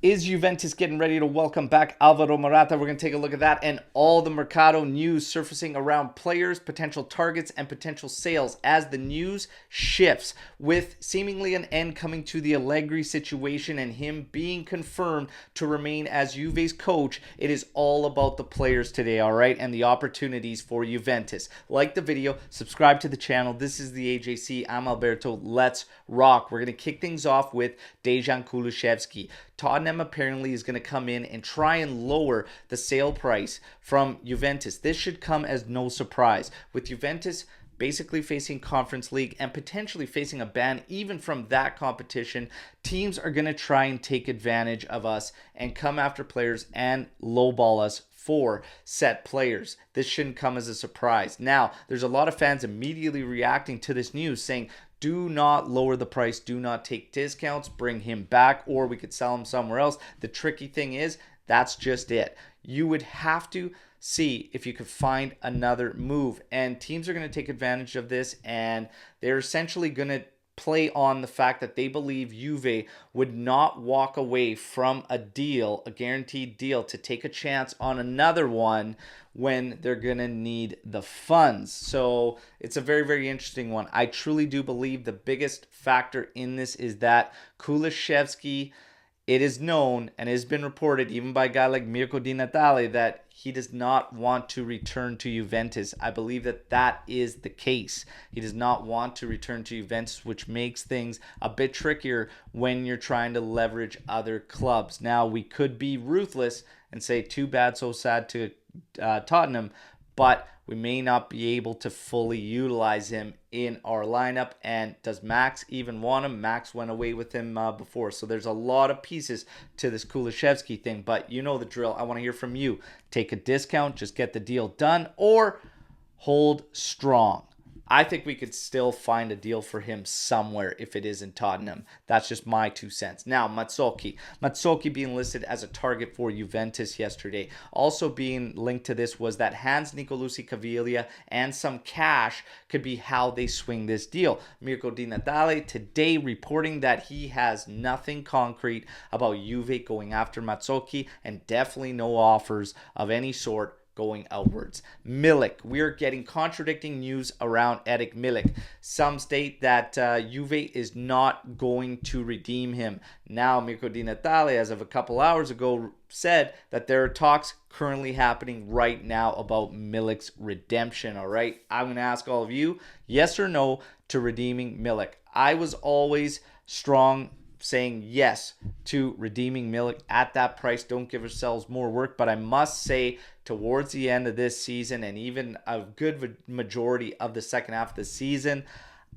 Is Juventus getting ready to welcome back Alvaro Morata? We're going to take a look at that and all the mercato news surfacing around players, potential targets, and potential sales as the news shifts with seemingly an end coming to the Allegri situation and him being confirmed to remain as Juve's coach. It is all about the players today, all right, and the opportunities for Juventus. Like the video, subscribe to the channel. This is the AJC. I'm Alberto. Let's rock. We're going to kick things off with Dejan Kulushevsky. Tottenham apparently is going to come in and try and lower the sale price from Juventus. This should come as no surprise. With Juventus basically facing Conference League and potentially facing a ban even from that competition, teams are going to try and take advantage of us and come after players and lowball us for set players. This shouldn't come as a surprise. Now, there's a lot of fans immediately reacting to this news saying, do not lower the price. Do not take discounts. Bring him back, or we could sell him somewhere else. The tricky thing is, that's just it. You would have to see if you could find another move. And teams are going to take advantage of this, and they're essentially going to play on the fact that they believe Juve would not walk away from a deal, a guaranteed deal, to take a chance on another one when they're going to need the funds. So it's a very, very interesting one. I truly do believe the biggest factor in this is that Kulushevsky, it is known and has been reported even by a guy like Mirko Di Natale that he does not want to return to Juventus. I believe that that is the case. He does not want to return to Juventus, which makes things a bit trickier when you're trying to leverage other clubs. Now, we could be ruthless and say too bad, so sad to Tottenham, but we may not be able to fully utilize him in our lineup. And does Max even want him? Max went away with him before. So there's a lot of pieces to this Kulushevsky thing. But you know the drill. I want to hear from you. Take a discount, just get the deal done, or hold strong. I think we could still find a deal for him somewhere if it is in Tottenham. That's just my 2 cents. Now, Mazocchi. Mazocchi being listed as a target for Juventus yesterday. Also being linked to this was that Hans Nicolosi Caviglia and some cash could be how they swing this deal. Mirko Di Natale today reporting that he has nothing concrete about Juve going after Mazocchi and definitely no offers of any sort going outwards. Milik. We are getting contradicting news around Eric Milik. Some state that Juve is not going to redeem him. Now, Mirko Di Natale, as of a couple hours ago, said that there are talks currently happening right now about Milik's redemption. All right. I'm going to ask all of you, yes or no to redeeming Milik. I was always strong saying yes to redeeming Milik at that price. Don't give ourselves more work, but I must say towards the end of this season and even a good majority of the second half of the season,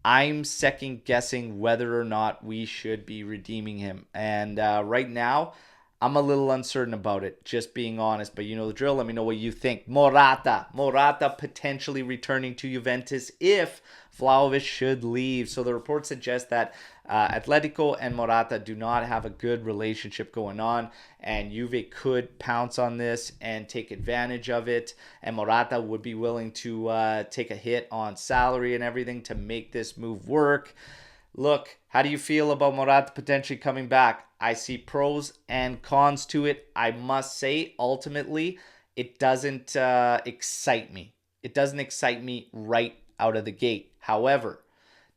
I'm second guessing whether or not we should be redeeming him. And right now, I'm a little uncertain about it, just being honest. But you know the drill. Let me know what you think. Morata potentially returning to Juventus if Vlahovic should leave. So the report suggests that Atletico and Morata do not have a good relationship going on, and Juve could pounce on this and take advantage of it. And Morata would be willing to take a hit on salary and everything to make this move work. Look, how do you feel about Morata potentially coming back? I see pros and cons to it. I must say, ultimately, it doesn't excite me. It doesn't excite me right out of the gate. However,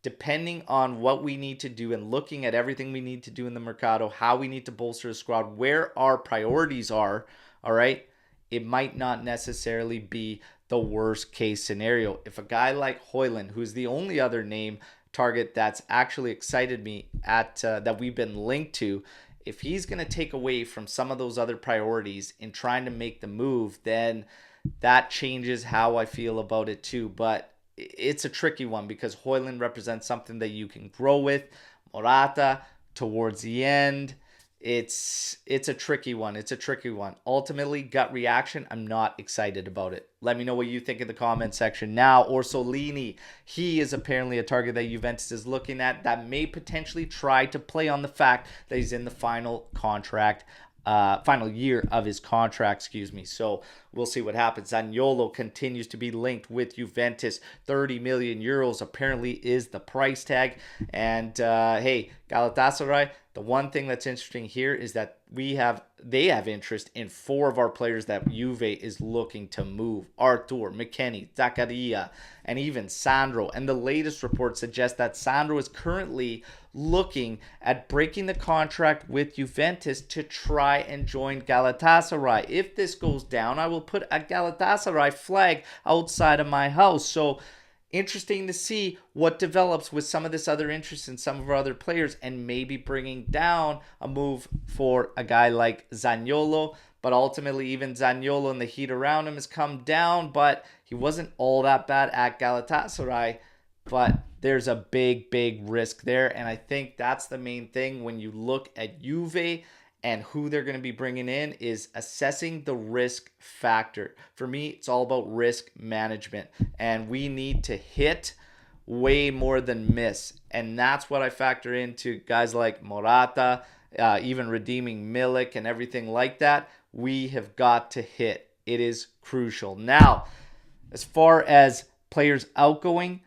depending on what we need to do and looking at everything we need to do in the mercato, how we need to bolster the squad, where our priorities are, all right, it might not necessarily be the worst case scenario. If a guy like Højlund, who's the only other name target that's actually excited me at that we've been linked to, if he's going to take away from some of those other priorities in trying to make the move, then that changes how I feel about it too. But it's a tricky one because Højlund represents something that you can grow with. Morata towards the end, it's a tricky one. It's a tricky one. Ultimately, gut reaction, I'm not excited about it. Let me know what you think in the comment section. Now, Orsolini, he is apparently a target that Juventus is looking at that may potentially try to play on the fact that he's in the final year of his contract, So we'll see what happens. Zaniolo continues to be linked with Juventus. 30 million euros apparently is the price tag. And hey, Galatasaray, The one thing that's interesting here is that they have interest in 4 of our players that Juve is looking to move. Arthur, McKennie, Zaccaria, and even Sandro. And the latest report suggests that Sandro is currently looking at breaking the contract with Juventus to try and join Galatasaray. If this goes down, I will put a Galatasaray flag outside of my house. So interesting to see what develops with some of this other interest in some of our other players, and maybe bringing down a move for a guy like Zaniolo. But ultimately, even Zaniolo and the heat around him has come down, but he wasn't all that bad at Galatasaray. But there's a big, big risk there, and I think that's the main thing when you look at Juve and who they're going to be bringing in, is assessing the risk factor. For me, it's all about risk management, and we need to hit way more than miss. And that's what I factor into guys like Morata, even redeeming Milik and everything like that. We have got to hit. It is crucial. Now, as far as players outgoing,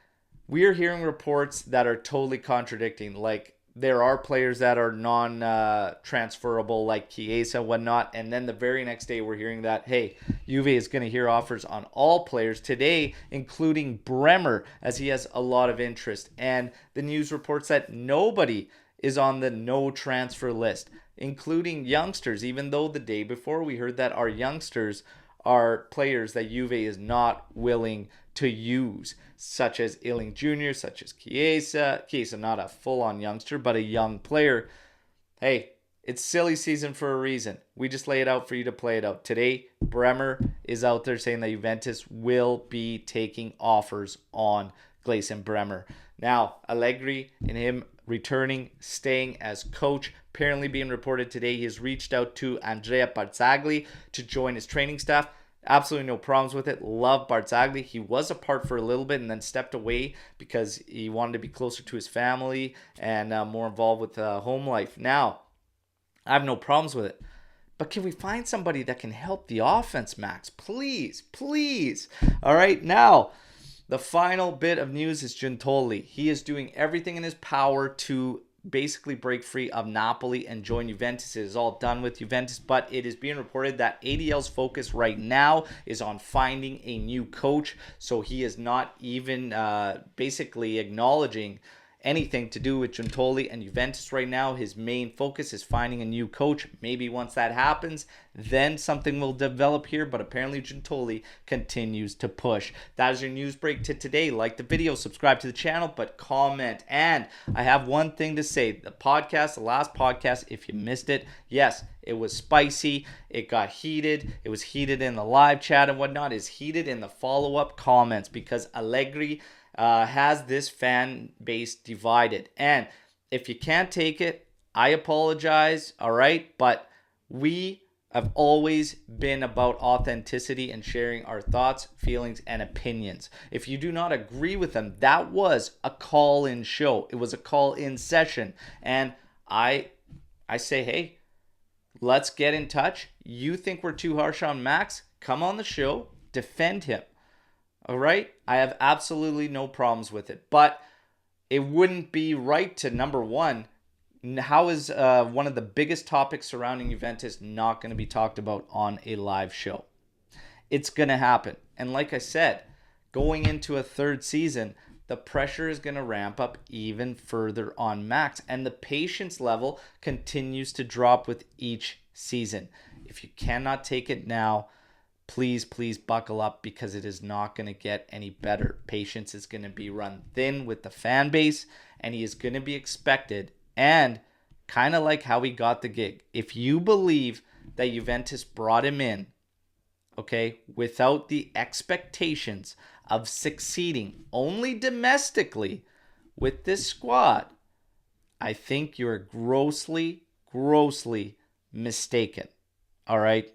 we are hearing reports that are totally contradicting. Like, there are players that are non-transferable, like Chiesa and whatnot. And then the very next day, we're hearing that, hey, Juve is going to hear offers on all players today, including Bremer, as he has a lot of interest. And the news reports that nobody is on the no transfer list, including youngsters, even though the day before we heard that our youngsters are players that Juve is not willing to use, such as Iling Jr., such as Chiesa. Chiesa, not a full-on youngster, but a young player. Hey, it's silly season for a reason. We just lay it out for you to play it out. Today, Bremer is out there saying that Juventus will be taking offers on Gleison Bremer. Now, Allegri and him returning, staying as coach. Apparently being reported today, he has reached out to Andrea Barzagli to join his training staff. Absolutely no problems with it. Love Barzagli. He was apart for a little bit and then stepped away because he wanted to be closer to his family and more involved with home life. Now, I have no problems with it. But can we find somebody that can help the offense, Max? Please, please. All right, now, the final bit of news is Giuntoli. He is doing everything in his power to basically break free of Napoli and join Juventus. It is all done with Juventus, but it is being reported that ADL's focus right now is on finding a new coach. So he is not even basically acknowledging anything to do with Juntoli and Juventus right now. His main focus is finding a new coach. Maybe once that happens, then something will develop here, but apparently Juntoli continues to push. That is your news break to today. Like the video, subscribe to the channel, but comment. And I have one thing to say. The last podcast, if you missed it, yes, it was spicy. It got heated. It was heated in the live chat and whatnot. It's heated in the follow-up comments because Allegri has this fan base divided. And if you can't take it, I apologize, all right? But we have always been about authenticity and sharing our thoughts, feelings, and opinions. If you do not agree with them, that was a call-in show. It was a call-in session. And I say, hey, let's get in touch. You think we're too harsh on Max? Come on the show, defend him. All right? I have absolutely no problems with it. But it wouldn't be right to, number one, how is one of the biggest topics surrounding Juventus not going to be talked about on a live show? It's going to happen. And like I said, going into a third season, the pressure is going to ramp up even further on Max. And the patience level continues to drop with each season. If you cannot take it now, please, please buckle up because it is not going to get any better. Patience is going to be run thin with the fan base, and he is going to be expected. And kind of like how he got the gig. If you believe that Juventus brought him in, okay, without the expectations of succeeding only domestically with this squad, I think you're grossly, grossly mistaken. All right?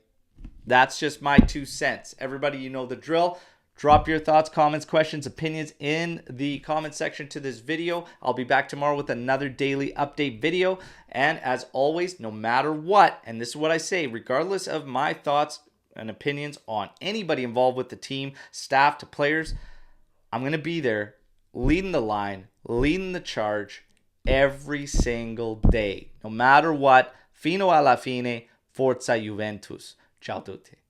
That's just my 2 cents. Everybody, you know the drill. Drop your thoughts, comments, questions, opinions in the comment section to this video. I'll be back tomorrow with another daily update video. And as always, no matter what, and this is what I say, regardless of my thoughts and opinions on anybody involved with the team, staff to players, I'm going to be there leading the line, leading the charge, every single day. No matter what, fino alla fine, forza Juventus. Ciao tutti.